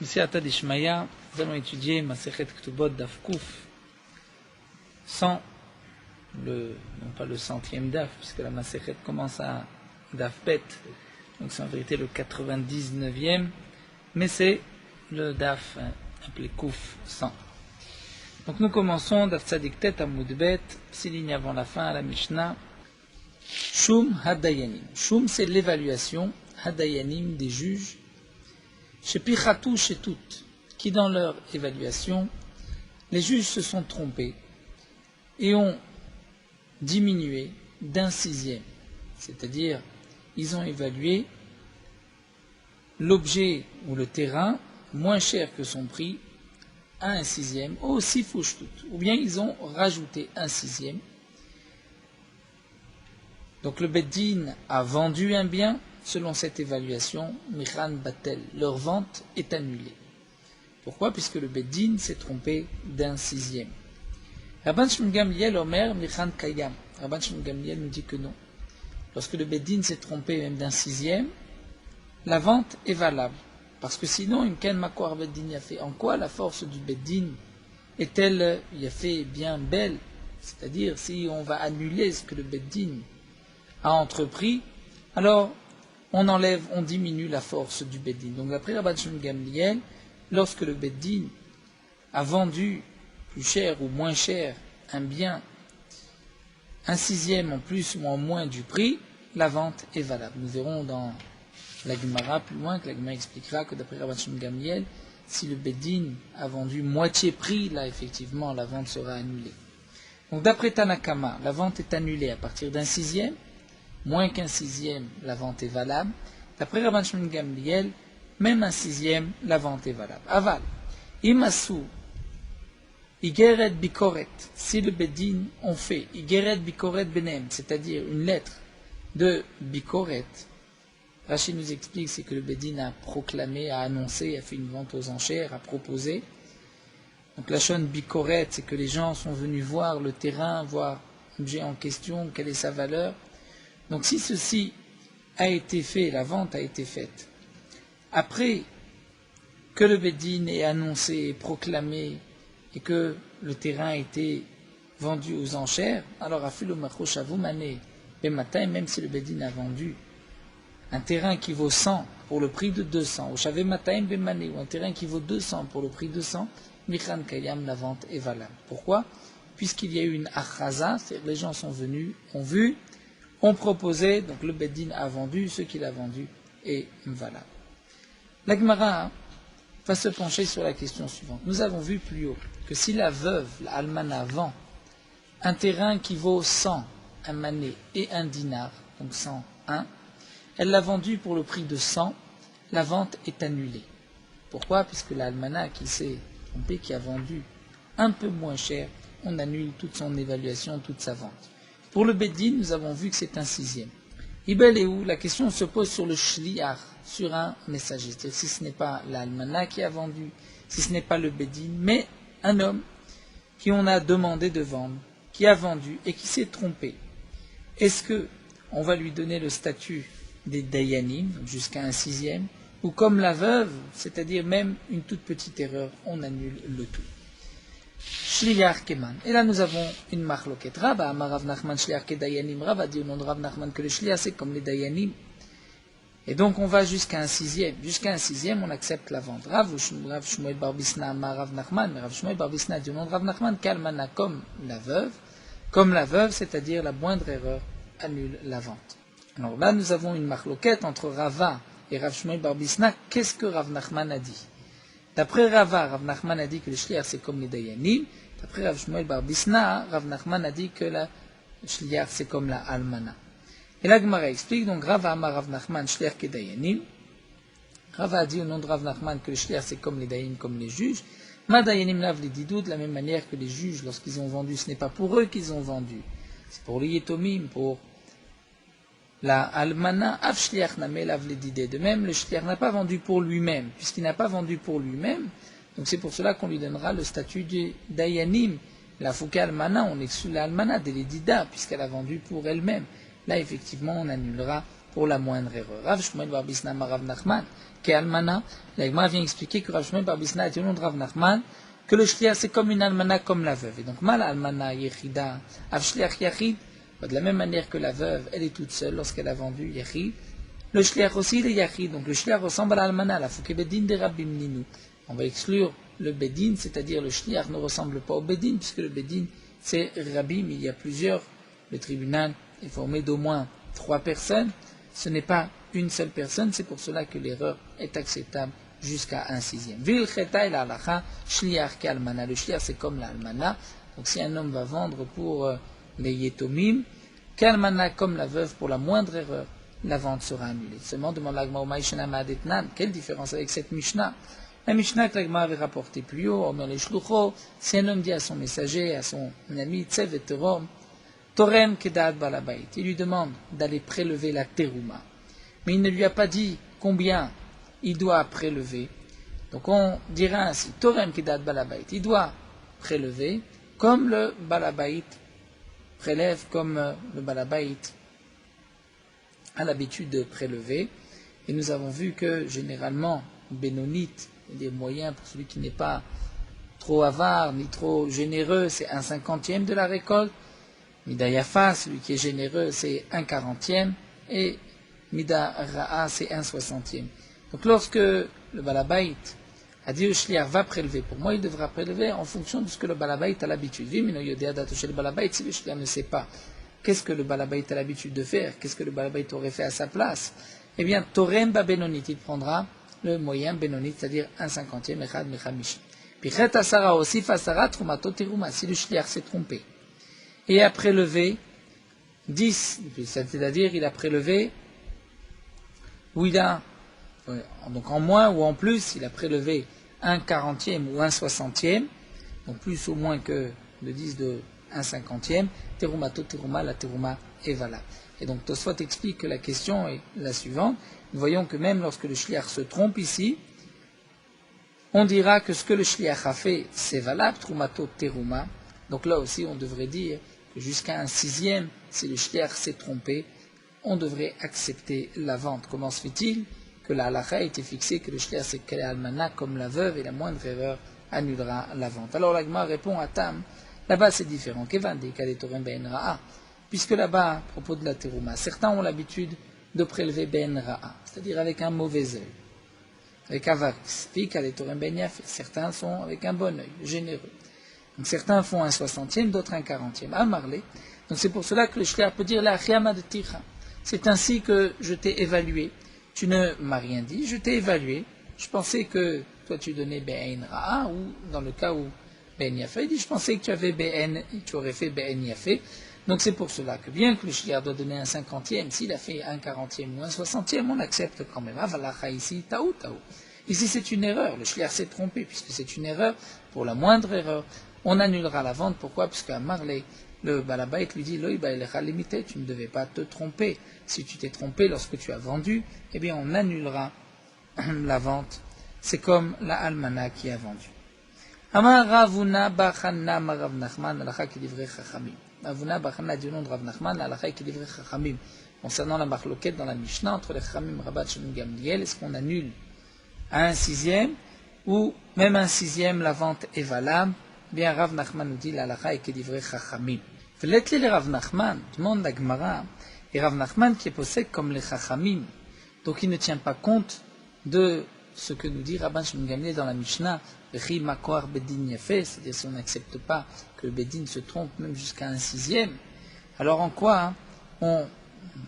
Ici à Tadishmaya, nous allons étudier Masechet Ktubot Daf Kuf sans non pas le 100e Daf, puisque la Masechet commence à Daf Bet, donc c'est en vérité le 99e, mais c'est le Daf appelé Kuf 100. Donc nous commençons Daf Tzadik Tet Amud Bet, 6 lignes avant la fin à la Mishnah. Shum Hadayanim. Shum, c'est l'évaluation, Hadayanim, des juges, chez Pichatou, chez toutes, qui dans leur évaluation, les juges se sont trompés et ont diminué d'un sixième. C'est-à-dire, ils ont évalué l'objet ou le terrain moins cher que son prix à un sixième, aussi fouchtout. Ou bien ils ont rajouté un sixième. Donc le Beddin a vendu un bien. Selon cette évaluation, Michan Batel, leur vente est annulée. Pourquoi? Puisque le Beddin s'est trompé d'un sixième. Rabban Shimon Gamliel Omer Michan Kayam. Rabban Shimon Gamliel nous dit que non. Lorsque le Beddin s'est trompé même d'un sixième, la vente est valable. Parce que sinon, une Ken Makor Beddin Yafé. En quoi la force du Beddin est-elle Yafé bien belle? C'est-à-dire, si on va annuler ce que le Beddin a entrepris, alors on diminue la force du Beddin. Donc d'après Rabban Shimon Gamliel, lorsque le Beddin a vendu plus cher ou moins cher un bien, un sixième en plus ou en moins du prix, la vente est valable. Nous verrons dans la Gemara plus loin que la Gemara expliquera que d'après Rabban Shimon Gamliel, si le Beddin a vendu moitié prix, là effectivement la vente sera annulée. Donc d'après Tanakama, la vente est annulée à partir d'un sixième. Moins qu'un sixième, la vente est valable. D'après Rabban Shimon Gamliel, même un sixième, la vente est valable. Aval, Imasu, Igeret Bikoret, si le Beddin ont fait Igeret Bikoret Benem, c'est-à-dire une lettre de Bikoret, Rachid nous explique, c'est que le Beddin a proclamé, a annoncé, a fait une vente aux enchères, a proposé. Donc la chaîne Bikoret, c'est que les gens sont venus voir le terrain, voir l'objet en question, quelle est sa valeur. Donc si ceci a été fait, la vente a été faite, après que le Beddin ait annoncé et proclamé et que le terrain a été vendu aux enchères, alors Afilu Machoshavu Mané Bematin, même si le Beddin a vendu un terrain qui vaut 100 pour le prix de 200, ou Shavé Mataim Bemané, ou un terrain qui vaut 200 pour le prix de 100, Michan Kayam, la vente est valable. Pourquoi? Puisqu'il y a eu une achaza, c'est-à-dire les gens sont venus, ont vu, ont proposé, donc le Beddin a vendu, ce qu'il a vendu est valable. La Gemara va se pencher sur la question suivante. Nous avons vu plus haut que si la veuve, la almana, vend un terrain qui vaut 100, un mané et un dinar, donc 101, elle l'a vendu pour le prix de 100, la vente est annulée. Pourquoi? Puisque la almana qui s'est trompée, qui a vendu un peu moins cher, on annule toute son évaluation, toute sa vente. Pour le Beddin, nous avons vu que c'est un sixième. Ibel et où la question se pose sur le shliach, sur un messager. C'est-à-dire si ce n'est pas l'almana qui a vendu, si ce n'est pas le Beddin, mais un homme qui on a demandé de vendre, qui a vendu et qui s'est trompé. Est-ce que on va lui donner le statut des dayanim, jusqu'à un sixième, ou comme la veuve, c'est-à-dire même une toute petite erreur, on annule le tout. Shliach Keman. Et là, nous avons une marloquette. Rabba, Amar Rav Nachman, Shliach ke Dayanim. Rabba dit au nom de Rav Nachman que le Shliach, c'est comme les Dayanim. Et donc, on va jusqu'à un sixième. Jusqu'à un sixième, on accepte la vente. Rav Shmuel Bar Bisna, Amar Rav Nachman. Mais Rav Shmuel Bar Bisna dit au nom de Rav Nachman, Kalmana, comme la veuve, c'est-à-dire la moindre erreur, annule la vente. Alors là, nous avons une marloquette entre Rava et Rav Shmuel Bar Bisna. Qu'est-ce que Rav Nachman a dit? D'après Rava, Rav Nachman a dit que le shliach c'est comme les dayanim. D'après Rav Shmuel Bar Bisna, Rav Nachman a dit que le shliach c'est comme la almana. Et la Gemara explique, donc Rava Amar Rav Nachman, shliach ke dayanim. Rava a dit au nom de Rav Nachman que le shliach c'est comme les dayanim, comme les juges. Ma dayanim lav les didou, de la même manière que les juges, lorsqu'ils ont vendu, ce n'est pas pour eux qu'ils ont vendu. C'est pour les yetomim, pour la almana, av shliach namel av ledide. De même, le shliach n'a pas vendu pour lui-même. Puisqu'il n'a pas vendu pour lui-même, donc c'est pour cela qu'on lui donnera le statut de dayanim. La fouka almana, on exclut la almana de ledida, puisqu'elle a vendu pour elle-même. Là, effectivement, on annulera pour la moindre erreur. Rav Shmuel bar Bisna mar Rav Nachman, qui est almana, la Gemara vient expliquer que Rav Shmuel bar Bisna est au nom de Rav Nachman, que le shliach c'est comme une almana, comme la veuve. Et donc, mal almana yechida, av shliach yachid, de la même manière que la veuve, elle est toute seule lorsqu'elle a vendu yachid. Le shliach aussi, il est yachid. Donc, le shliach ressemble à l'almana, la fouke bedin de Rabbim Ninu. On va exclure le bedin, c'est-à-dire le shliach ne ressemble pas au bedin, puisque le bedin, c'est Rabbim, il y a plusieurs. Le tribunal est formé d'au moins 3 personnes. Ce n'est pas une seule personne, c'est pour cela que l'erreur est acceptable jusqu'à un sixième. Vil cheta el halacha shliach kalmana. Le shliach c'est comme l'almana. Donc si un homme va vendre pour les yetomim, kalmana comme la veuve, pour la moindre erreur, la vente sera annulée. Seulement demande l'agma u'maïshna ma'adetnan. Quelle différence avec cette Mishnah? La Mishnah que l'agma avait rapportée plus haut, Omer les shlucho, si un homme dit à son messager, à son ami, tsev et terom, Torem kedat balabait. Il lui demande d'aller prélever la terouma. Mais il ne lui a pas dit combien il doit prélever. Donc on dira ainsi, Torem kedat balabait. Il doit prélever comme le balabait prélève, comme le balabait a l'habitude de prélever. Et nous avons vu que généralement, bénonite, des moyens pour celui qui n'est pas trop avare ni trop généreux, c'est 1/50 de la récolte. Mida Yafa, celui qui est généreux, c'est 1/40, et Mida Ra'a, c'est 1/60. Donc lorsque le balabait a dit au shliach va prélever, pour moi il devra prélever en fonction de ce que le balabait a l'habitude. Si le shliach ne sait pas qu'est-ce que le balabait a l'habitude de faire, qu'est-ce que le balabait aurait fait à sa place, eh bien Torem ba Benonit, il prendra le moyen Benonit, c'est-à-dire 1/50, Echad Mechamish. Pichet Asara aussi, Fasara Trumato Teruma, si le shliach s'est trompé et a prélevé 10, c'est-à-dire il a prélevé, ou il a, donc en moins ou en plus, il a prélevé 1/40 ou 1/60, donc plus ou moins que le 10 de 1/50, terumato teruma, la teruma est valable. Et donc Tosfot explique que la question est la suivante. Nous voyons que même lorsque le shliach se trompe ici, on dira que ce que le shliach a fait, c'est valable, trumato teruma. Donc là aussi, on devrait dire que jusqu'à un sixième, si le shliach s'est trompé, on devrait accepter la vente. Comment se fait-il que la halakha a été fixée que le shliach c'est qu'elle est almana comme la veuve et la moindre erreur annulera la vente? Alors l'agma répond à Tam, là-bas c'est différent. Puisque là-bas, à propos de la terouma, certains ont l'habitude de prélever ben ra'a, c'est-à-dire avec un mauvais œil, avec avarice. Certains sont avec un bon œil, généreux. Donc certains font 1/60, d'autres 1/40. Amarlé. Donc c'est pour cela que le shliach peut dire la chiyama de tira. C'est ainsi que je t'ai évalué. Tu ne m'as rien dit, je t'ai évalué. Je pensais que toi tu donnais ben ra'a, ou dans le cas où ben yafé, il dit je pensais que tu avais ben, tu aurais fait ben yafé. Donc c'est pour cela que bien que le shliach doit donner 1/50, s'il a fait 1/40 ou 1/60, on accepte quand même. Avalacha ici, taou. Ici c'est une erreur, le shliach s'est trompé, puisque c'est une erreur, pour la moindre erreur, on annulera la vente. Pourquoi? Puisqu'à Marley, le balabait lui dit, limité, tu ne devais pas te tromper. Si tu t'es trompé lorsque tu as vendu, eh bien on annulera la vente. C'est comme la almana qui a vendu. Amar Ravuna Bachanna Marav Nachman, l'alacha qui livrait Chachamim. Ravuna Bachanna du nom de Rav Nachman, l'alacha qui livrait Chachamim. Concernant la marloquette dans la Mishnah, entre les Chachamim, Rabat, Shalom, Gamliel, est-ce qu'on annule à 1/6, ou même 1/6, la vente est valable? Bien, Rav Nachman nous dit l'alacha est qui livrait Chachamim. Faites-les les Rav Nachman, demande la Gemara, et Rav Nachman qui est possède comme les Chachamim, donc il ne tient pas compte de ce que nous dit Rabban Shimon Gamliel dans la Mishnah, c'est-à-dire si on n'accepte pas que le Bedin se trompe même jusqu'à 1/6, alors en quoi on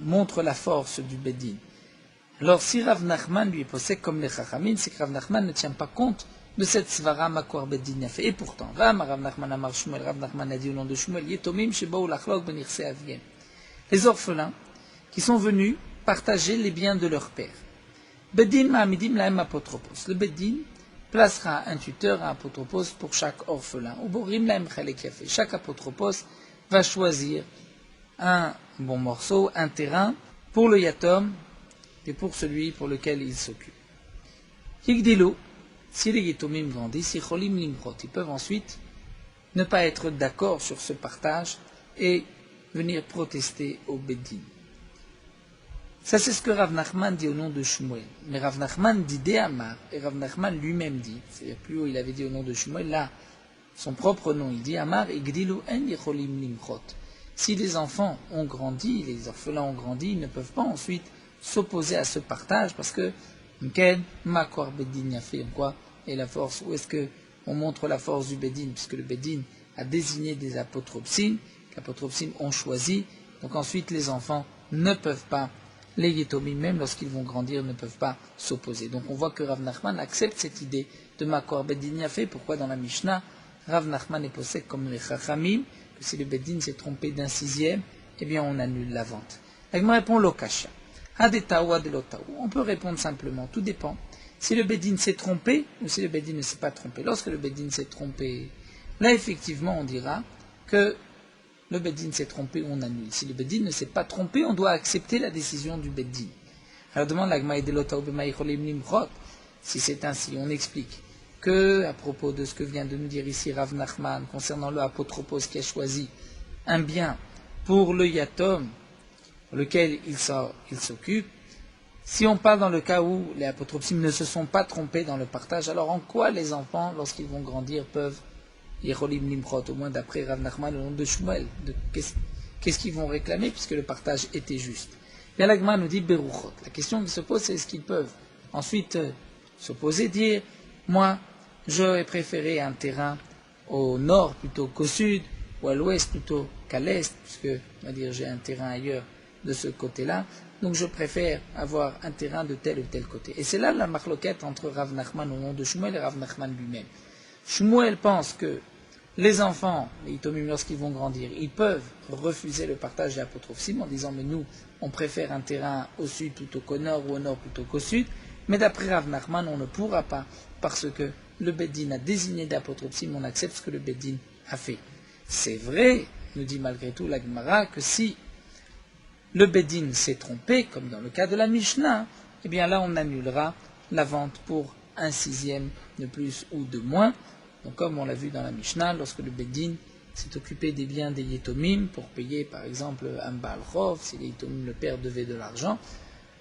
montre la force du Bedin? Alors si Rav Nachman lui est possède comme les Chachamim, c'est que Rav Nachman ne tient pas compte de cette svara makor bedin yafé. Et pourtant, Rav Nachman amar Shmuel, Rav Nachman a dit au nom de Shmuel, yetomim shebaou lachlok ben irse aviem. Les orphelins qui sont venus partager les biens de leur père. Bedin ma'amidim lahem apotropos. Le bedin placera un tuteur, un apotropos pour chaque orphelin. Ou borim lahem chalek yafé. Chaque apotropos va choisir un bon morceau, un terrain pour le yatom et pour celui pour lequel il s'occupe. Yigdilu. Si les Yetomim grandissent, ils peuvent ensuite ne pas être d'accord sur ce partage et venir protester au Bedin. Ça, c'est ce que Rav Nachman dit au nom de Shmuel. Mais Rav Nachman dit des Amar, et Rav Nachman lui-même dit, c'est-à-dire plus haut il avait dit au nom de Shmuel, là, son propre nom, il dit Amar, Igdilu en yicholim limchot. Si les enfants ont grandi, les orphelins ont grandi, ils ne peuvent pas ensuite s'opposer à ce partage, parce que, Makor Bedin a fait quoi? Et la force, où est-ce que on montre la force du Bedin, puisque le Bedin a désigné des apotropsines, que l'apotropsine ont choisi, donc ensuite les enfants ne peuvent pas, les Yetomim, même lorsqu'ils vont grandir, ne peuvent pas s'opposer. Donc on voit que Rav Nachman accepte cette idée de Makor Bedin Yafé. Pourquoi dans la Mishnah, Rav Nachman est possède comme les Chachamim, que si le Bedin s'est trompé d'un sixième, eh bien on annule la vente. L'Agma répond Lokasha. Hadetaou adelotaou. On peut répondre simplement, tout dépend. Si le Bedin s'est trompé ou si le Bedin ne s'est pas trompé. Lorsque le Bedin s'est trompé, là effectivement on dira que le Beddin s'est trompé, on annule. Si le Beddin ne s'est pas trompé, on doit accepter la décision du Beddin. Alors demande l'Agma Edelotaou Bemaïcholim Limchot. Si c'est ainsi, on explique que, à propos de ce que vient de nous dire ici Rav Nachman, concernant le apotropos qui a choisi un bien pour le Yatom, pour lequel il s'occupe, si on parle dans le cas où les apotropsim ne se sont pas trompés dans le partage, alors en quoi les enfants, lorsqu'ils vont grandir, peuvent Yecholim Limchot, au moins d'après Rav Nachman, au nom de Shmuel, qu'est-ce qu'ils vont réclamer puisque le partage était juste. Bien l'Agma nous dit Beruchot. La question qui se pose, c'est est-ce qu'ils peuvent ensuite s'opposer, dire moi, j'aurais préféré un terrain au nord plutôt qu'au sud, ou à l'ouest plutôt qu'à l'est, puisque on va dire j'ai un terrain ailleurs de ce côté-là, donc je préfère avoir un terrain de tel ou tel côté. Et c'est là la marloquette entre Rav Nachman au nom de Shmuel et Rav Nachman lui-même. Shmuel pense que les enfants, les Itomim, lorsqu'ils vont grandir, ils peuvent refuser le partage des apotropsim en disant mais nous, on préfère un terrain au sud plutôt qu'au nord ou au nord plutôt qu'au sud. Mais d'après Rav Nachman, on ne pourra pas parce que le Beddin a désigné d'apotropsim, on accepte ce que le Beddin a fait. C'est vrai, nous dit malgré tout la Gemara, que si le Beddin s'est trompé, comme dans le cas de la Mishnah, eh bien là on annulera la vente pour un sixième de plus ou de moins. Donc comme on l'a vu dans la Mishnah, lorsque le Beddin s'est occupé des biens des Yetomim pour payer par exemple un Baal Chov, si les Yetomim, le père, devait de l'argent,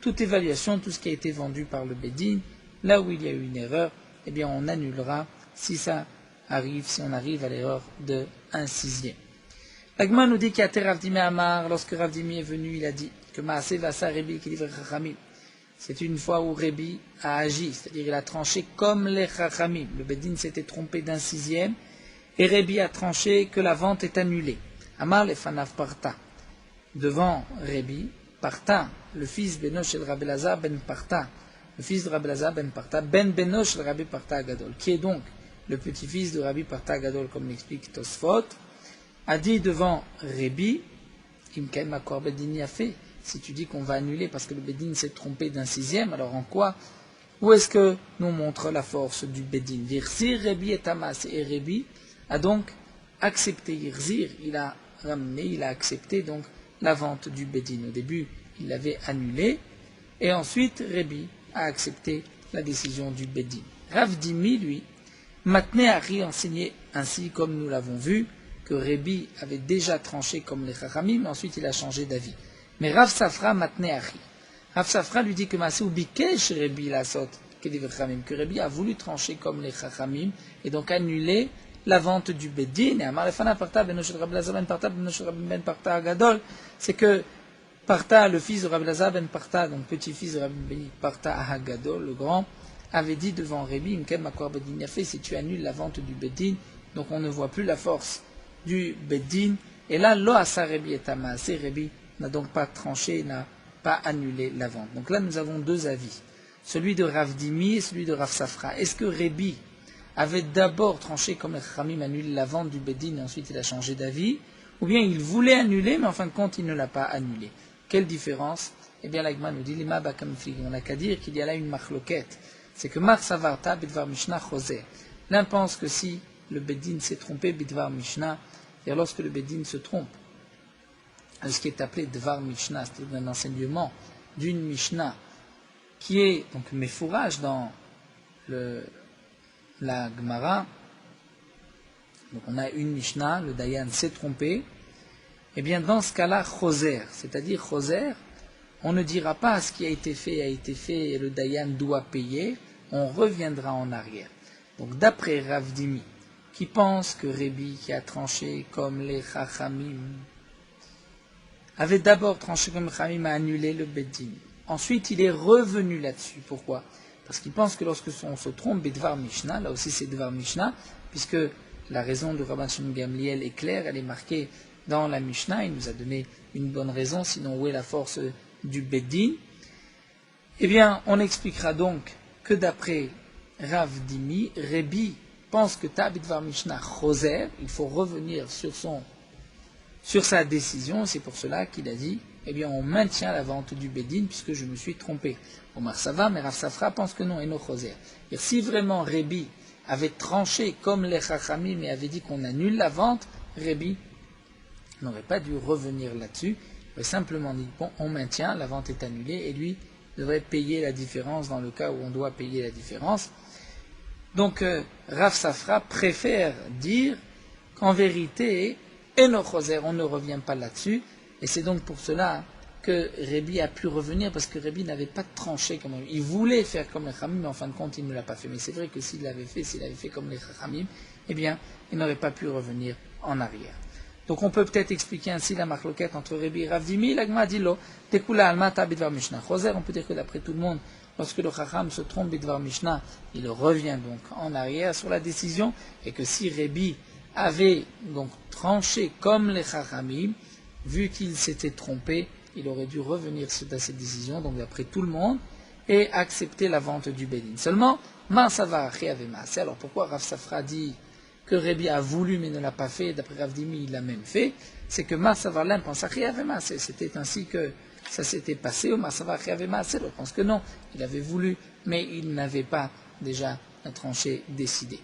toute évaluation, tout ce qui a été vendu par le Beddin, là où il y a eu une erreur, eh bien on annulera si ça arrive, si on arrive à l'erreur de un sixième. L'Agma nous dit qu'il y a Rav Dimi Amar, lorsque Rav Dimi est venu, il a dit que Maaseh Vasa Rebi qui livre Chachamim. C'est une fois où Rebi a agi, c'est-à-dire il a tranché comme les Chachamim. Le Beddin s'était trompé d'un sixième, et Rebi a tranché que la vente est annulée. Amar le Fanav Parta. Devant Rebi, Parta, le fils Benosh el Rabbi Lazar ben Parta, le fils de Rabbi Lazar ben Parta, ben Benosh el Rabbi Parta Agadol, qui est donc le petit-fils de Rabbi Parta Agadol, comme l'explique Tosfot, a dit devant Rebi, Imkaim Akor Beddin a fait. Si tu dis qu'on va annuler parce que le Beddin s'est trompé d'un sixième, alors en quoi? Où est-ce que nous montre la force du Beddin? Virzir Rebi et Tamas. Et Rebi a donc accepté Yirzir, il a ramené, il a accepté donc la vente du Beddin. Au début, il l'avait annulé, et ensuite Rebi a accepté la décision du Beddin. Rav Dimi, lui, Matne Ari enseignait ainsi, comme nous l'avons vu, que Rebi avait déjà tranché comme les Chachamim, mais ensuite il a changé d'avis. Mais Rav Safra Matne Ari. Rav Safra lui dit que Maaseh Bikesh Rebi la sot, que Rebi a voulu trancher comme les Chachamim, et donc annuler la vente du Beddin. Et Amar Lefana Parta Benosh Rabbi Lazar ben Parta Benosh Rabbi ben Parta Agadol, c'est que Parta, le fils de Rabbi Lazar ben Parta, donc petit-fils de Rabbi Parta Agadol, le grand, avait dit devant Rebi, Imkem Akor Beddin Yafé, si tu annules la vente du Beddin, donc on ne voit plus la force du Beddin. Et là, Lo Asa Rebi et Maaseh, Rebi n'a donc pas tranché, n'a pas annulé la vente. Donc là, nous avons deux avis, celui de Rav Dimi et celui de Rav Safra. Est-ce que Rebi avait d'abord tranché comme les Chachamim, annulé la vente du Beddin et ensuite il a changé d'avis, ou bien il voulait annuler, mais en fin de compte, il ne l'a pas annulé? Quelle différence? Eh bien, l'Agma nous dit, Lima Bakamfig, on n'a qu'à dire qu'il y a là une marloquette. C'est que Mar Savarta, Bidvar Mishnah, Choser. L'un pense que si le Beddin s'est trompé, Bidvar Mishnah, et lorsque le Beddin se trompe, ce qui est appelé Dvar Mishnah, c'est-à-dire un enseignement d'une Mishnah, qui est donc méfourage dans la Gemara. Donc on a une Mishnah, le Dayan s'est trompé, et bien dans ce cas-là, Choser, c'est-à-dire Choser, on ne dira pas ce qui a été fait et le Dayan doit payer, on reviendra en arrière. Donc d'après Rav Dimi, qui pense que Rébi, qui a tranché comme les Chachamim, avait d'abord tranché comme les Chachamim, a annulé le Beddin. Ensuite, il est revenu là-dessus. Pourquoi? Parce qu'il pense que lorsque on se trompe, Bedvar Mishnah, là aussi c'est Dvar Mishnah, puisque la raison de Rabban Shimon Gamliel est claire, elle est marquée dans la Mishnah, il nous a donné une bonne raison, sinon où est la force du Beddin? Eh bien, on expliquera donc que d'après Rav Dimi, Rébi pense que Tabidvar Mishnah Choser, il faut revenir sur sa décision, c'est pour cela qu'il a dit, eh bien, on maintient la vente du Beddin puisque je me suis trompé. Omar Sava, mais Rav Safra pense que non, et non Choser. Et si vraiment Rébi avait tranché comme les Chachamim et avait dit qu'on annule la vente, Rébi n'aurait pas dû revenir là-dessus, il aurait simplement dit, bon, on maintient, la vente est annulée, et lui devrait payer la différence dans le cas où on doit payer la différence. Donc, Rav Safra préfère dire qu'en vérité, Eno Choser, on ne revient pas là-dessus, et c'est donc pour cela que Rébi a pu revenir, parce que Rébi n'avait pas tranché comme lui. Il voulait faire comme les Chachamim, mais en fin de compte, il ne l'a pas fait. Mais c'est vrai que s'il avait fait comme les Chachamim, eh bien, il n'aurait pas pu revenir en arrière. Donc on peut peut-être expliquer ainsi la marloquette entre Rébi et Rav Dimi. L'agma dit lo, tekula almata bidvar mishnah choser. On peut dire que d'après tout le monde, lorsque le Chacham se trompe bidvar mishnah, il revient donc en arrière sur la décision, et que si Rébi avait donc tranché comme les Chachamim, vu qu'il s'était trompé, il aurait dû revenir sur cette décision, donc d'après tout le monde, et accepter la vente du Bédin. Seulement, Marsava avait massé. Alors pourquoi Rav Safra dit que Rébi a voulu mais ne l'a pas fait, d'après Rav Dimi il l'a même fait, c'est que Marsava l'un pense à avait massé. C'était ainsi que ça s'était passé, ou Marsava avait massé. Je pense que non, il avait voulu, mais il n'avait pas déjà tranché, décidé.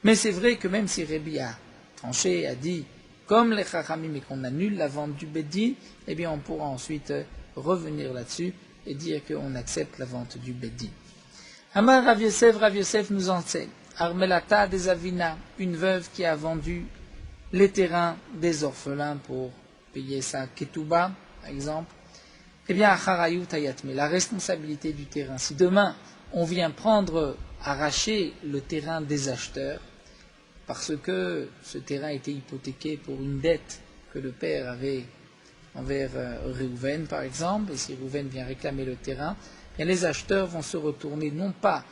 Mais c'est vrai que même si Rébi a tranché, a dit comme les Chachamim et qu'on annule la vente du Beddin, eh bien on pourra ensuite revenir là-dessus et dire qu'on accepte la vente du Beddin. Amar Rav Yosef nous enseigne, Armelata des Avina, une veuve qui a vendu les terrains des orphelins pour payer sa ketouba, par exemple, eh bien Acharayut Hayatme, la responsabilité du terrain. Si demain on vient arracher le terrain des acheteurs, parce que ce terrain était hypothéqué pour une dette que le père avait envers Réhouven, par exemple, et si Réhouven vient réclamer le terrain, bien les acheteurs vont se retourner non pas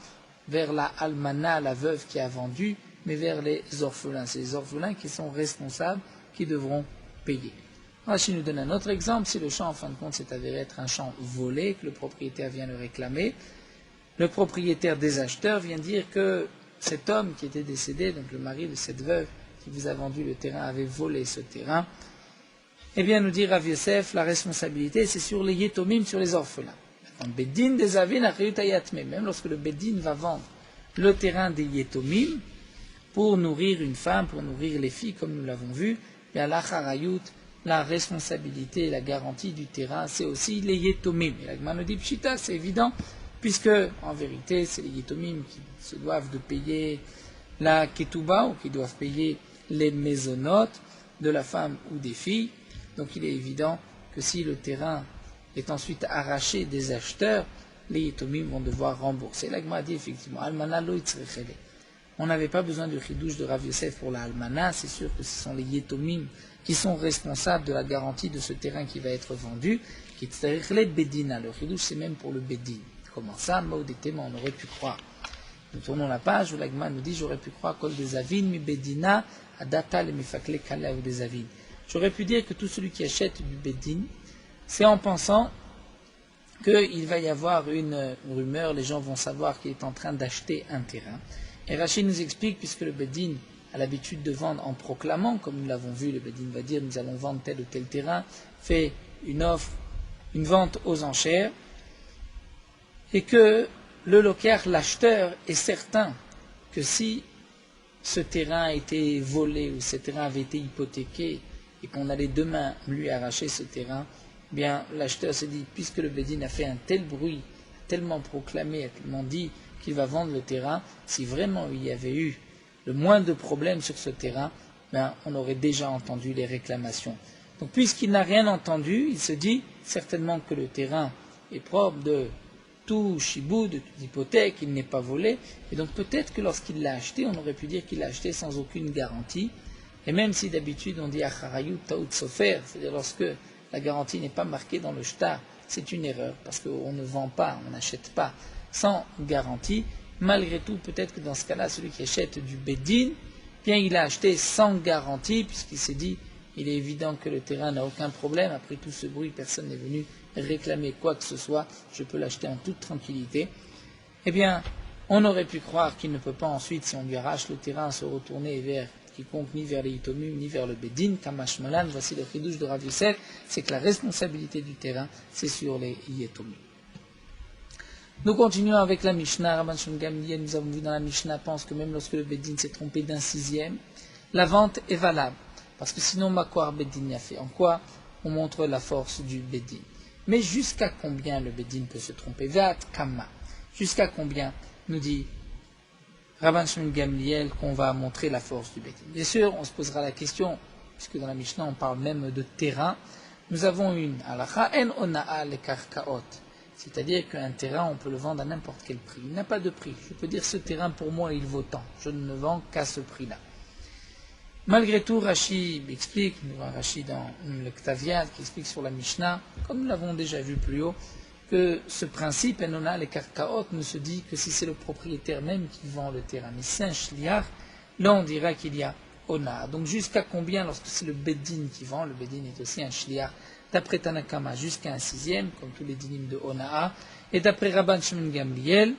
vers la almana, la veuve qui a vendu, mais vers les orphelins. C'est les orphelins qui sont responsables, qui devront payer. Rachid nous donne un autre exemple. Si le champ, en fin de compte, s'est avéré être un champ volé, que le propriétaire vient le réclamer, le propriétaire des acheteurs vient dire que cet homme qui était décédé, donc le mari de cette veuve qui vous a vendu le terrain, avait volé ce terrain. Eh bien, nous dit Rav Yosef, la responsabilité, c'est sur les yetomim, sur les orphelins. Maintenant, Beddin des avin achayut hayatme, même lorsque le Beddin va vendre le terrain des yetomim pour nourrir une femme, pour nourrir les filles, comme nous l'avons vu, bien l'acharayut, la responsabilité et la garantie du terrain, c'est aussi les yetomim. Et la Gemara nous dit pshita, c'est évident, puisque en vérité, c'est les yetomim qui se doivent de payer la ketouba, ou qui doivent payer les mésonotes de la femme ou des filles. Donc il est évident que si le terrain est ensuite arraché des acheteurs, les yetomim vont devoir rembourser. La Gemara dit effectivement, almana lo itzrechele. On n'avait pas besoin du chidouche de Rav Yosef pour la almana, c'est sûr que ce sont les yetomim qui sont responsables de la garantie de ce terrain qui va être vendu, qui itzrechele bedina. Le chidouche c'est même pour le bedin. Comment ça, Maudétéma, on aurait pu croire. Nous tournons la page où l'Agma nous dit, j'aurais pu croire kol des avin mi bedina adata le mifakle kala ou des avin. J'aurais pu dire que tout celui qui achète du bedin, c'est en pensant qu'il va y avoir une rumeur, les gens vont savoir qu'il est en train d'acheter un terrain. Et Rachid nous explique, puisque le bedin a l'habitude de vendre en proclamant, comme nous l'avons vu, le bedin va dire, nous allons vendre tel ou tel terrain, fait une offre, une vente aux enchères, et que le locaire, l'acheteur, est certain que si ce terrain a été volé ou ce terrain avait été hypothéqué et qu'on allait demain lui arracher ce terrain, bien l'acheteur se dit, puisque le Bédine a fait un tel bruit, tellement proclamé, a tellement dit qu'il va vendre le terrain, si vraiment il y avait eu le moins de problèmes sur ce terrain, bien on aurait déjà entendu les réclamations. Donc puisqu'il n'a rien entendu, il se dit, certainement que le terrain est propre de tout chibou, de toute hypothèque, il n'est pas volé, et donc peut-être que lorsqu'il l'a acheté, on aurait pu dire qu'il l'a acheté sans aucune garantie, et même si d'habitude on dit acharayut taout sofer, c'est-à-dire lorsque la garantie n'est pas marquée dans le shtar, c'est une erreur, parce qu'on ne vend pas, on n'achète pas sans garantie. Malgré tout, peut-être que dans ce cas-là, celui qui achète du Beddin, bien il a acheté sans garantie, puisqu'il s'est dit, il est évident que le terrain n'a aucun problème, après tout ce bruit, personne n'est venu réclamer quoi que ce soit, je peux l'acheter en toute tranquillité. Eh bien, on aurait pu croire qu'il ne peut pas ensuite, si on lui arrache le terrain, se retourner vers quiconque, ni vers les Yitomim, ni vers le Beddin, Kamash Malan, voici le chidouche de Rav Yosef, c'est que la responsabilité du terrain, c'est sur les Yitomim. Nous continuons avec la Mishnah. Rabban Shimon Gamliel, nous avons vu dans la Mishnah, pense que même lorsque le Beddin s'est trompé d'un sixième, la vente est valable. Parce que sinon, Makwar Beddin a fait. En quoi on montre la force du Beddin. Mais jusqu'à combien le Beddin peut se tromper? Ve'at Kama. Jusqu'à combien, nous dit Rabban Shimon Gamliel, qu'on va montrer la force du Beddin. Bien sûr, on se posera la question, puisque dans la Mishnah, on parle même de terrain. Nous avons une halakha en ona'a le karkaot. C'est-à-dire qu'un terrain, on peut le vendre à n'importe quel prix. Il n'a pas de prix. Je peux dire ce terrain pour moi, il vaut tant. Je ne le vends qu'à ce prix-là. Malgré tout, Rashi explique, nous avons Rashi dans le Ktaviad qui explique sur la Mishnah, comme nous l'avons déjà vu plus haut, que ce principe, enona les karkaot, ne se dit que si c'est le propriétaire même qui vend le terrain. Mais si c'est un shliach, là on dira qu'il y a ona. Donc jusqu'à combien, lorsque c'est le Beddin qui vend, le Beddin est aussi un shliach, d'après Tanakama jusqu'à un sixième, comme tous les dinim de Ona'a, et d'après Rabban Shimon Gamliel,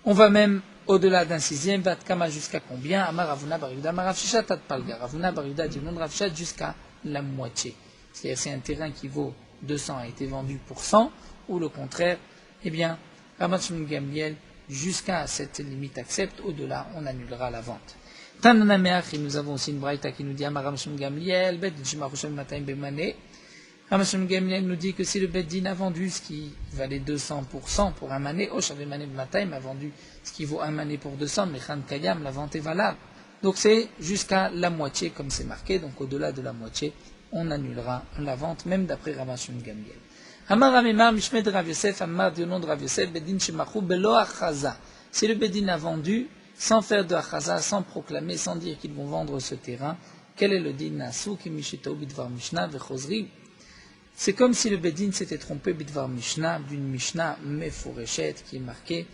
on va même au-delà d'un sixième, Vatkama jusqu'à combien? Amar Ravuna Barida, Amar Rafshishat Atpalga, Ravuna Barida dit non Rafshishat jusqu'à la moitié. C'est-à-dire c'est un terrain qui vaut 200 a été vendu pour 100, ou le contraire, eh bien, Rabban Shimon Gamliel, jusqu'à cette limite accepte, au-delà, on annulera la vente. Tanana Meach, nous avons aussi une braïta qui nous dit Amar Shimon Gamliel, Bet Jimachushem Mataim Bemane. Rabban Shimon Gamliel nous dit que si le Beddin a vendu ce qui valait 200% pour un mané, Oshav Mané Mataim a vendu ce qui vaut un mané pour 200, mais Khan Kayam, la vente est valable. Donc c'est jusqu'à la moitié comme c'est marqué, donc au-delà de la moitié, on annulera la vente, même d'après Rabban Shimon Gamliel. Amar Ramimar Mishmed Rav Yosef, Amar du nom de Rav Yosef, Beddin Shemachu Belo Achaza. Si le Beddin a vendu sans faire de Achaza, sans proclamer, sans dire qu'ils vont vendre ce terrain, quel est le din Nasu qui Mishitau Bidvar Mishnah Vechozri? C'est comme si le Beddin s'était trompé Bidvar Mishnah, d'une Mishnah Meforeshet qui est marquée,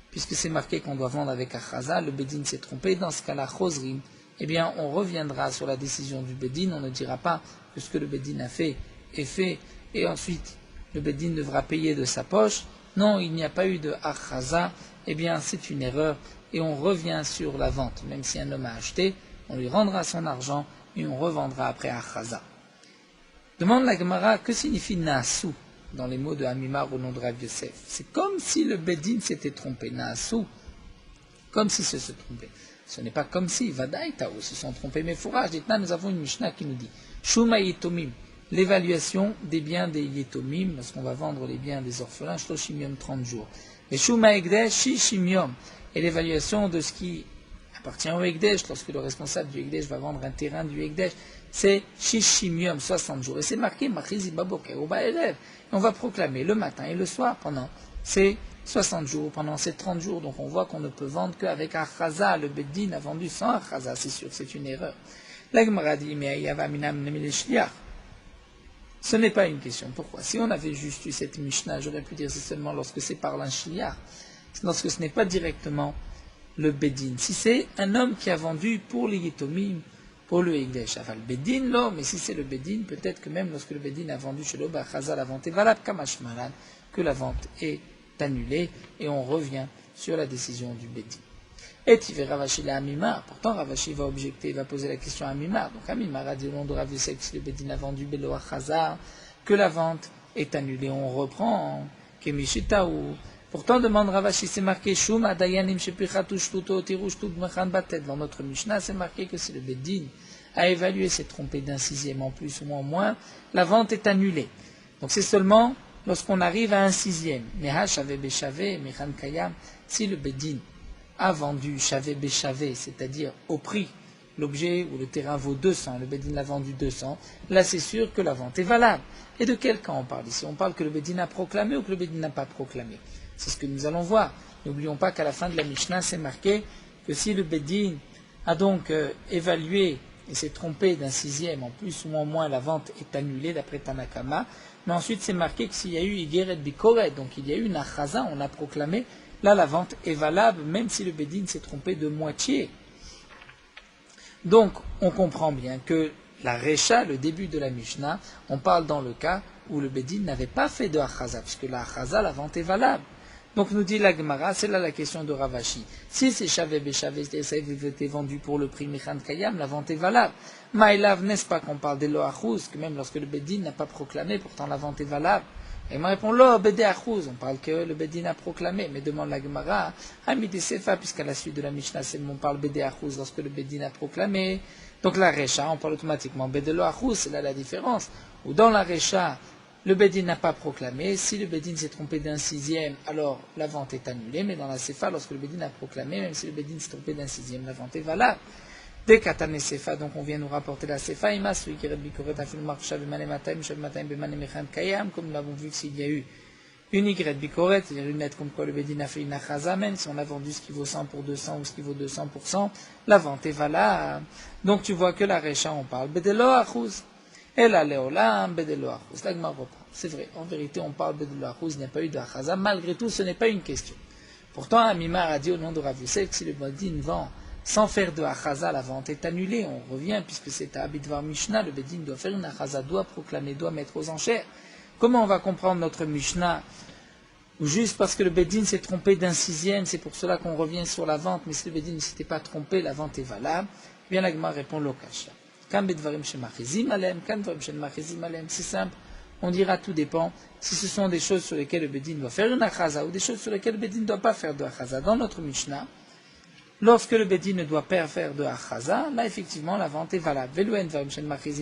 puisque c'est marqué qu'on doit vendre avec Achaza, le Beddin s'est trompé, dans ce cas-là, Chozrim, eh bien on reviendra sur la décision du Beddin, on ne dira pas que ce que le Beddin a fait est fait, et ensuite le Beddin devra payer de sa poche. Non, il n'y a pas eu de Achaza, eh bien c'est une erreur, et on revient sur la vente. Même si un homme a acheté, on lui rendra son argent, et on revendra après Achaza. Demande la Gemara, que signifie Naasu dans les mots de Hamimar au nom de Rav Yosef? C'est comme si le Beddin s'était trompé. Naasu, comme si se trompait. Ce n'est pas comme si, Vadaï Taou, se sont trompés. Mais fourrage, maintenant nous avons une Mishnah qui nous dit Shuma Yitomim, l'évaluation des biens des Yitomim, parce qu'on va vendre les biens des orphelins, Shloshim Yom 30 jours. Et Shuma Egdesh, Shishim Yom, et l'évaluation de ce qui appartient au Egdesh, lorsque le responsable du Egdesh va vendre un terrain du Egdesh, c'est Shishim Yom, 60 jours. Et c'est marqué Machizi Baboker, ou Ba'elev. Et on va proclamer le matin et le soir pendant ces 60 jours, pendant ces 30 jours. Donc on voit qu'on ne peut vendre qu'avec Achaza. Le Beddin a vendu sans Achaza, c'est sûr, c'est une erreur. La Gemara dit, mais Ayava Minam Nemile Shliach. Ce n'est pas une question. Pourquoi? Si on avait juste eu cette Mishnah, j'aurais pu dire c'est seulement lorsque c'est par un Shliach, lorsque ce n'est pas directement le Beddin. Si c'est un homme qui a vendu pour les Yitomim, pour le Egdesh, le Beddin, non, mais si c'est le Beddin, peut-être que même lorsque le Beddin a vendu chez l'Oba Chaza, la vente est valable, Kamash Malan, que la vente est annulée, et on revient sur la décision du Beddin. Et tu verras Ravashi la Hamimar, pourtant Ravashi va objecter, va poser la question à Hamimar. Donc Hamimar a dit au nom de Rav Yosef que si le Beddin a vendu Belo Chaza, que la vente est annulée. On reprend, Kemishita ou. Pourtant, demande Ravashi, c'est marqué Shum Adayanim Shepichatut Shtuto Tiru Shtut Mechan Batet. Dans notre Mishnah, c'est marqué que si le Beddin a évalué, s'est trompé d'un sixième en plus ou en moins, la vente est annulée. Donc c'est seulement lorsqu'on arrive à un sixième. Meha Shave Beshave, Mechan Kayam, si le Beddin a vendu Shave Beshave, c'est-à-dire au prix l'objet ou le terrain vaut 200, le Bedin l'a vendu 200, là c'est sûr que la vente est valable. Et de quel cas on parle ici? On parle que le Bedin a proclamé ou que le Bedin n'a pas proclamé? C'est ce que nous allons voir. N'oublions pas qu'à la fin de la Mishnah, c'est marqué que si le Bedin a donc évalué et s'est trompé d'un sixième, en plus ou en moins, la vente est annulée d'après Tanakama. Mais ensuite, c'est marqué que s'il y a eu Igeret Bikoret, donc il y a eu une achaza, on a proclamé, là la vente est valable, même si le Bedin s'est trompé de moitié. Donc, on comprend bien que la Recha, le début de la Mishnah, on parle dans le cas où le Bedin n'avait pas fait de achaza, puisque la achaza, la vente est valable. Donc nous dit la Gemara, c'est là la question de Ravashi. Si c'est Shavé Béchavé, ça a été vendu pour le prix Mechan Kayam, la vente est valable. Maïlav, n'est-ce pas qu'on parle d'Elo Achouz, que même lorsque le Bedin n'a pas proclamé, pourtant la vente est valable. Et moi répond, Lo Bedé Achouz, on parle que le Bedin a proclamé, mais demande la Gemara, Hamidi Sefa, puisqu'à la suite de la Mishnah, on parle Bedé Achouz lorsque le Bedin a proclamé. Donc la Recha, on parle automatiquement Bedé Achouz, c'est là la différence. Ou dans la Recha, le Bedin n'a pas proclamé. Si le Bedin s'est trompé d'un sixième, alors la vente est annulée. Mais dans la Sefa, lorsque le Bedin a proclamé, même si le Bedin s'est trompé d'un sixième, la vente est valable. Dès qu'Atane Sefa, donc on vient nous rapporter la Sefa, comme nous l'avons vu s'il y a eu une Y Bikoret, c'est-à-dire une lettre comme quoi le Bedin a fait une achaza, même si on a vendu ce qui vaut 100 pour 200 ou ce qui vaut 200%, la vente est valable. Donc tu vois que la Recha, on parle Bedelo Achouz. Et là, Léolam, Bedelo Achouz. C'est vrai, en vérité, on parle Bedelo Achouz, il n'y a pas eu de achaza. Malgré tout, ce n'est pas une question. Pourtant, Amimar a dit au nom de Rav Yosef que si le Bedin vend sans faire de achaza, la vente est annulée. On revient, puisque c'est à Abidvar Mishnah, le Bedin doit faire une achaza, doit proclamer, doit mettre aux enchères. Comment on va comprendre notre Mishnah? Juste parce que le Bedin s'est trompé d'un sixième, c'est pour cela qu'on revient sur la vente, mais si le Bedin ne s'était pas trompé, la vente est valable. Eh bien, la Gemara répond Lokasha. C'est simple, on dira tout dépend si ce sont des choses sur lesquelles le Bedin doit faire une achaza ou des choses sur lesquelles le Bedin ne doit pas faire de achaza. Dans notre Mishnah, lorsque le Bedin ne doit pas faire de achaza, là effectivement la vente est valable.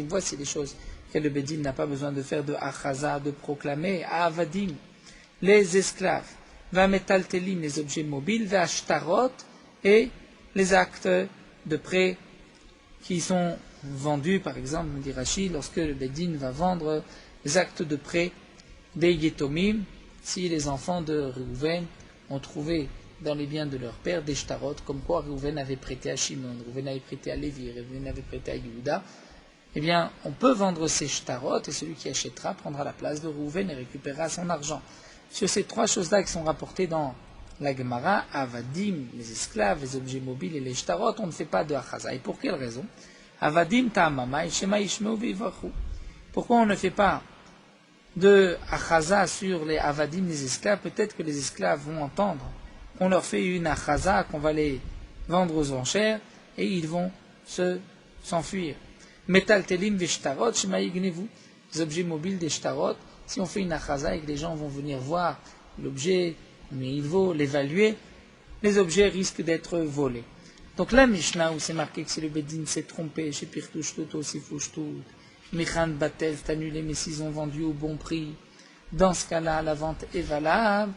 Voici les choses que le Bedin n'a pas besoin de faire de achaza, de proclamer à avadim, les esclaves, vametaltelim, les objets mobiles, vashtarot, et les actes de prêt qui sont vendus, par exemple, me dit Rashi, lorsque le Bedin va vendre les actes de prêt des Yetomim, si les enfants de Reuven ont trouvé dans les biens de leur père des shtarot, comme quoi Reuven avait prêté à Shimon, Reuven avait prêté à Lévi, Reuven avait prêté à Yehuda, eh bien, on peut vendre ces shtarot et celui qui achètera prendra la place de Reuven et récupérera son argent. Sur ces trois choses-là qui sont rapportées dans la Gemara, Avadim, les esclaves, les objets mobiles et les shtarot, on ne fait pas de achaza. Et pour quelle raison? Avadim ta'amama shema yishmeu v'yivachu. Pourquoi on ne fait pas de achaza sur les avadim, les esclaves? Peut-être que les esclaves vont entendre qu'on leur fait une achaza, qu'on va les vendre aux enchères, et ils vont s'enfuir. Metal telim v'shtarot shema yignevu. Les objets mobiles des shtarot, si on fait une achaza et que les gens vont venir voir l'objet, mais il faut l'évaluer, les objets risquent d'être volés. Donc la Mishnah où c'est marqué que si le Bedin s'est trompé, chez Pirtouchtout, aussi Fouchtout, Mechan Batel, c'est annulé, mais s'ils ont vendu au bon prix, dans ce cas-là, la vente est valable,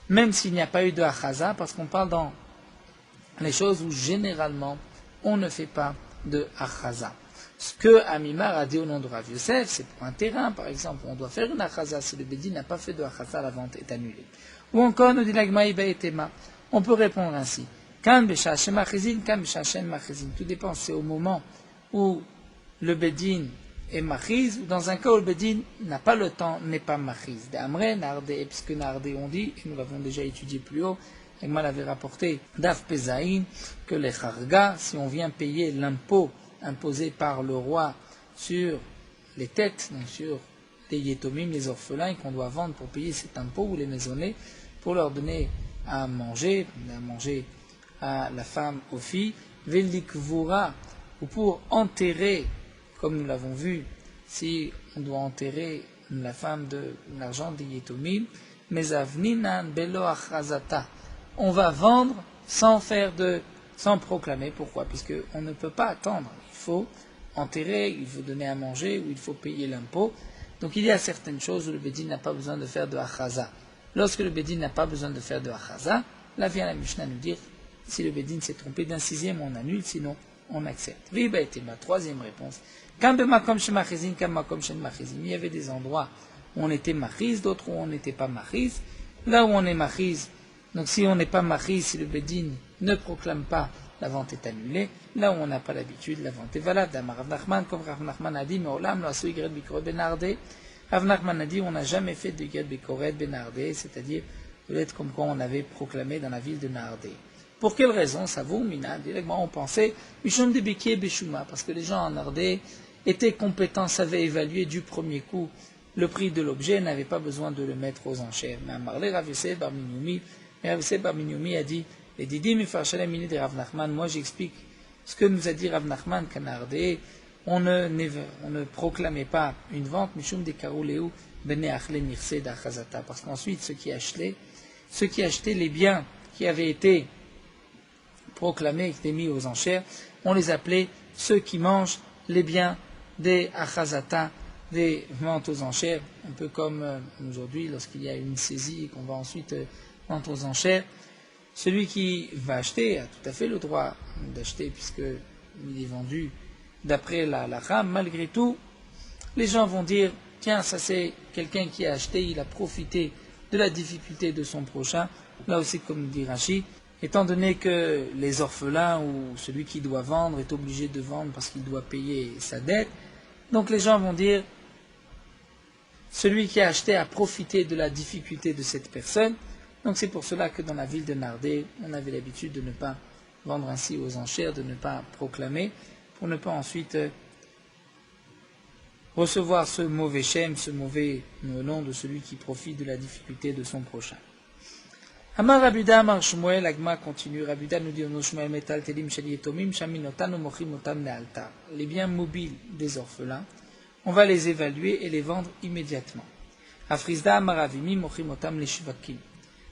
même s'il n'y a pas eu de achaza, parce qu'on parle dans les choses où généralement on ne fait pas de achaza. Ce que Amimar a dit au nom de Rav Yosef, c'est pour un terrain, par exemple, on doit faire une achaza, si le Bedin n'a pas fait de achaza, la vente est annulée. Ou encore, nous dit l'Agma Iba et Tema, on peut répondre ainsi. Tout dépend, c'est au moment où le Bedin est machiz, ou dans un cas où le Bedin n'a pas le temps, n'est pas machiz. D'Amre, Nardé, puisque Nardé on dit, et nous l'avons déjà étudié plus haut, Egmal avait rapporté d'Af Pezaïn, que les chargas, si on vient payer l'impôt imposé par le roi sur les têtes, donc sur les Yetomim, les orphelins, qu'on doit vendre pour payer cet impôt, ou les maisonnés, pour leur donner à manger à la femme, aux filles, velikvura, ou pour enterrer, comme nous l'avons vu, si on doit enterrer la femme de l'argent des Yetomim, mezavninan belo achrazata, on va vendre sans proclamer. Pourquoi? Puisqu'on ne peut pas attendre. Il faut enterrer, il faut donner à manger, ou il faut payer l'impôt. Donc il y a certaines choses où le Bedin n'a pas besoin de faire de achaza. Lorsque le Bedin n'a pas besoin de faire de achaza, là vient la Mishnah nous dire, si le Bedin s'est trompé d'un sixième, on annule, sinon on accepte. Viba était ma troisième réponse. Il y avait des endroits où on était machiz, d'autres où on n'était pas machiz. Là où on est machiz, donc si on n'est pas machiz, si le bedin ne proclame pas, la vente est annulée. Là où on n'a pas l'habitude, la vente est valable. Rav Nachman, comme Rav Nachman a dit, mais olam lo asu yigret bikoret benardé. Rav Nachman a dit, on n'a jamais fait de yigret bikoret benardé, c'est-à-dire peut-être comme quand on avait proclamé dans la ville de Nardé. Pour quelle raison? Ça vaut mina. Directement, on pensait Mishum de Bikié Beshuma, parce que les gens en Nardé étaient compétents, savaient évaluer du premier coup le prix de l'objet, n'avaient pas besoin de le mettre aux enchères. Mais à Marlé, Rav Yosef Bar Minyoumi a dit les Didim Mifarchalem Mini de Rav Nachman, moi j'explique ce que nous a dit Rav Nachman qu'à Nardé, on ne proclamait pas une vente, Mishum de Karouleu Bene Achle Nirse d'Achazata, parce qu'ensuite ceux qui achetaient les biens qui avaient été proclamés, qui étaient mis aux enchères, on les appelait ceux qui mangent les biens des achazata, des ventes aux enchères, un peu comme aujourd'hui lorsqu'il y a une saisie et qu'on va ensuite vendre aux enchères. Celui qui va acheter a tout à fait le droit d'acheter puisqu'il est vendu d'après la halakha. Malgré tout, les gens vont dire tiens, ça c'est quelqu'un qui a acheté, il a profité de la difficulté de son prochain. Là aussi, comme dit Rashi, étant donné que les orphelins ou celui qui doit vendre est obligé de vendre parce qu'il doit payer sa dette, donc les gens vont dire celui qui a acheté a profité de la difficulté de cette personne. Donc c'est pour cela que dans la ville de Nardé, on avait l'habitude de ne pas vendre ainsi aux enchères, de ne pas proclamer, pour ne pas ensuite recevoir ce mauvais shem, ce mauvais nom de celui qui profite de la difficulté de son prochain. Amar Rabuda, Amar Shmuel, Agma continue. Rabuda nous dit au nom Shmuel Metal Telim Shel Yetomim, Shaminotan Mochim Otam Lealtar. Les biens mobiles des orphelins, on va les évaluer et les vendre immédiatement. Afrizda, Amar Avimi, Mochim Otam Leshivakim.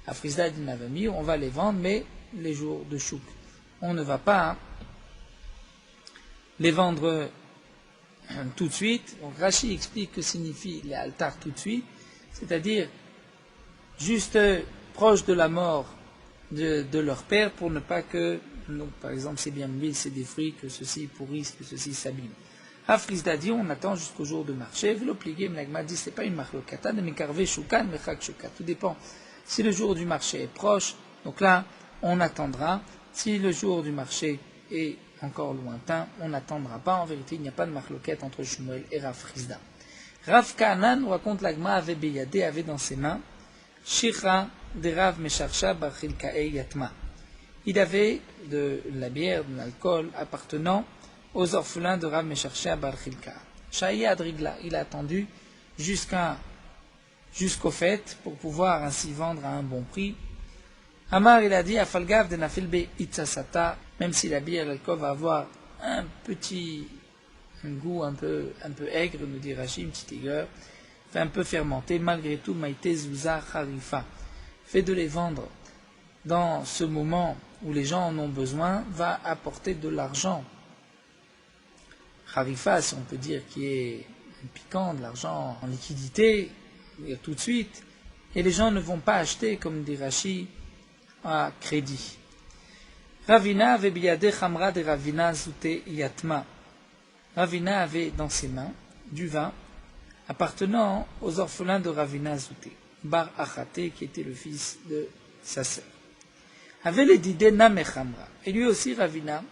Afrizda dit Navami, on va les vendre, mais les jours de chouk. On ne va pas les vendre tout de suite. Donc Rashi explique que signifie les altars tout de suite, c'est-à-dire juste proche de la mort de leur père pour ne pas que, donc, par exemple, c'est bien mobiles, c'est des fruits, que ceci pourrissent, que ceci s'abîme. Afrizda dit, on attend jusqu'au jour de marché. V'lopligé, Mnagma dit, c'est pas une marlokata, de mekarve shukan, mechak shukat. Tout dépend. Si le jour du marché est proche, donc là, on attendra. Si le jour du marché est encore lointain, on n'attendra pas. En vérité, il n'y a pas de marloquette entre Shmuel et Rav Frizda. Rav Kahanan nous raconte l'agma avait beyadé, avait dans ses mains Shira de Rav Mesharsha bar Chilkae Yatma. Il avait de la bière, de l'alcool appartenant aux orphelins de Rav Mesharsha bar Chilka. Shaïa Adrigla, il a attendu jusqu'au fait pour pouvoir ainsi vendre à un bon prix. Amar, il a dit Afalgav de Nafilbe Itzasata, même si la bière, l'alcool va avoir un goût un peu aigre, nous dit Rashi, une petite aigreur, fait un peu fermenté, malgré tout, Maïte Zouza Kharifa, fait de les vendre dans ce moment où les gens en ont besoin, va apporter de l'argent. Kharifa, si on peut dire, qui est piquant, de l'argent en liquidité, tout de suite, et les gens ne vont pas acheter, comme dit Rashi, à crédit. Ravina avait biyade chamra de Ravina zute yatma. Ravina avait dans ses mains du vin appartenant aux orphelins de Ravina Zouté, Bar Achate, qui était le fils de sa sœur. Avait les didé Namechamra. Et lui aussi, Ravina,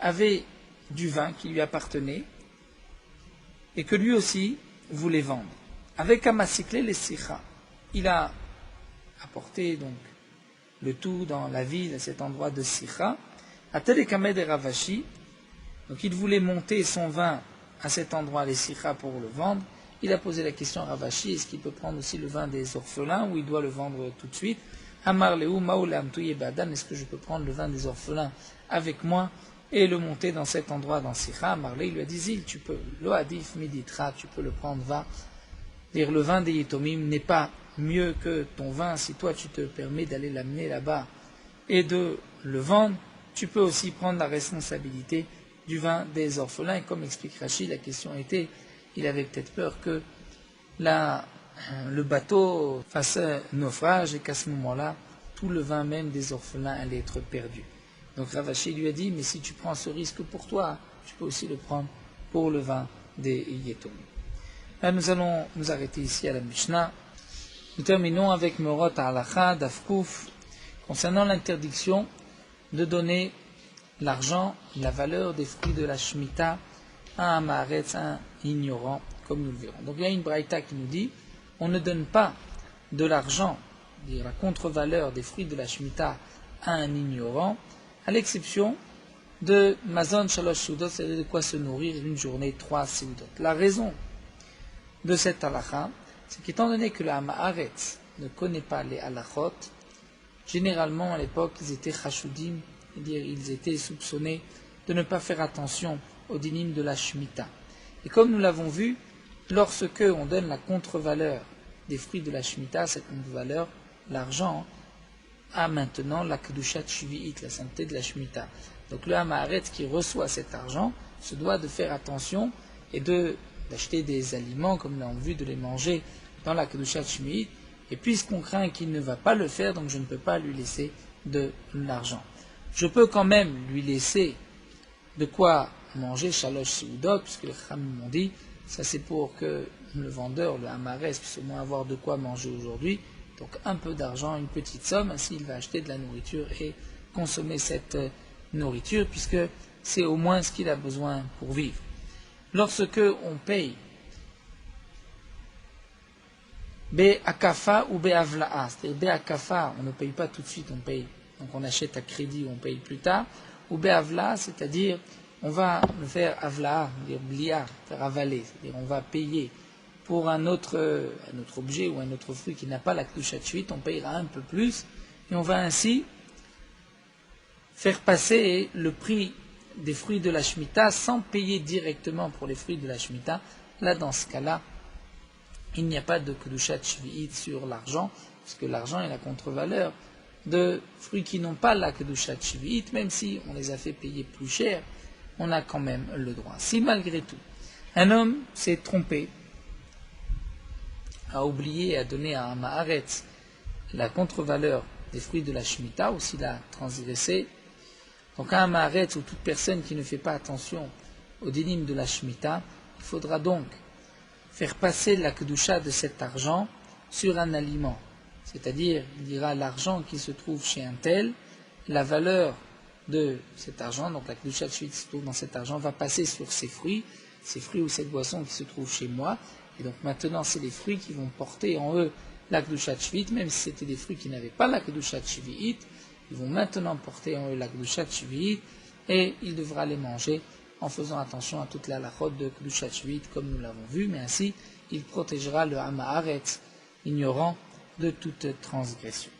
avait du vin qui lui appartenait et que lui aussi voulait vendre. Avec Amasikle les Sicha. Il a apporté donc le tout dans la ville, à cet endroit de Sicha, à Telekamed et Ravashi. Donc il voulait monter son vin à cet endroit, les Sicha, pour le vendre. Il a posé la question à Ravashi, est-ce qu'il peut prendre aussi le vin des orphelins ou il doit le vendre tout de suite? Amar Lehu Maoulam Touye Badan, est-ce que je peux prendre le vin des orphelins avec moi et le monter dans cet endroit dans Sicha? Amar Lehu, il lui a dit, Zil, tu peux, Lo Adif Miditra, tu peux le prendre, va. Dire le vin des Yetomim n'est pas mieux que ton vin. Si toi tu te permets d'aller l'amener là-bas et de le vendre, tu peux aussi prendre la responsabilité du vin des orphelins. Et comme explique Rashi, la question était, il avait peut-être peur que le bateau fasse naufrage et qu'à ce moment-là, tout le vin même des orphelins allait être perdu. Donc Rav Ashi lui a dit, mais si tu prends ce risque pour toi, tu peux aussi le prendre pour le vin des Yetomim. Là, nous allons nous arrêter ici à la Mishnah. Nous terminons avec Morot Halacha d'Afkouf concernant l'interdiction de donner l'argent, la valeur des fruits de la Shemitah à un Maaretz, un ignorant, comme nous le verrons. Donc il y a une braïta qui nous dit, on ne donne pas de l'argent, la contre-valeur des fruits de la Shemitah à un ignorant, à l'exception de Mazon Shalosh Seudot, c'est-à-dire de quoi se nourrir une journée 3 Seudot. La raison de cette halakha, c'est qu'étant donné que la Haaretz ne connaît pas les halachot, généralement à l'époque ils étaient chashudim, c'est-à-dire ils étaient soupçonnés de ne pas faire attention aux dinim de la Shemitah. Et comme nous l'avons vu, lorsque on donne la contre-valeur des fruits de la Shemitah, cette contre-valeur, l'argent, a maintenant la Kedushat Shvi'it, la sainteté de la Shemitah. Donc le Haaretz qui reçoit cet argent se doit de faire attention et d'acheter des aliments, comme nous l'avons vu, de les manger dans la Kedushat Shvi'it. Et puisqu'on craint qu'il ne va pas le faire, donc je ne peux pas lui laisser de l'argent. Je peux quand même lui laisser de quoi manger Shalosh Seudot, puisque les Chachamim m'ont dit, ça c'est pour que le vendeur, le Haaretz, puisse au moins avoir de quoi manger aujourd'hui. Donc un peu d'argent, une petite somme, ainsi il va acheter de la nourriture et consommer cette nourriture, puisque c'est au moins ce qu'il a besoin pour vivre. Lorsque on paye Be'akafa ou Be'avla'a, c'est-à-dire Be'akafa, on ne paye pas tout de suite, on paye, donc on achète à crédit ou on paye plus tard, ou Be'avla'a, c'est-à-dire on va le faire Avla'a, c'est-à-dire Blia, faire avaler, c'est-à-dire on va payer pour un autre objet ou un autre fruit qui n'a pas la Kedushat Shvi'it, on payera un peu plus, et on va ainsi faire passer le prix des fruits de la Shemitah sans payer directement pour les fruits de la Shemitah. Là, dans ce cas-là, il n'y a pas de Kedushat Shvi'it sur l'argent, puisque l'argent est la contre-valeur de fruits qui n'ont pas la Kedushat Shvi'it, même si on les a fait payer plus cher, on a quand même le droit. Si malgré tout, un homme s'est trompé, a oublié et a donné à un Maaretz la contre-valeur des fruits de la Shemitah, ou s'il a transgressé, donc à un Maaretz ou toute personne qui ne fait pas attention aux dinim de la Shemitah, il faudra donc faire passer la Kedusha de cet argent sur un aliment. C'est-à-dire, il dira l'argent qui se trouve chez un tel, la valeur de cet argent, donc la Kedusha qui se trouve dans cet argent, va passer sur ces fruits ou cette boisson qui se trouve chez moi. Et donc maintenant, c'est les fruits qui vont porter en eux la Kedushat Shvi'it, même si c'était des fruits qui n'avaient pas la Kedushat Shvi'it, ils vont maintenant porter en eux la Kedushat Shvi'it, et il devra les manger en faisant attention à toute la halachot de Kedushat Shvi'it, comme nous l'avons vu, mais ainsi, il protégera le Haaretz, ignorant de toute transgression.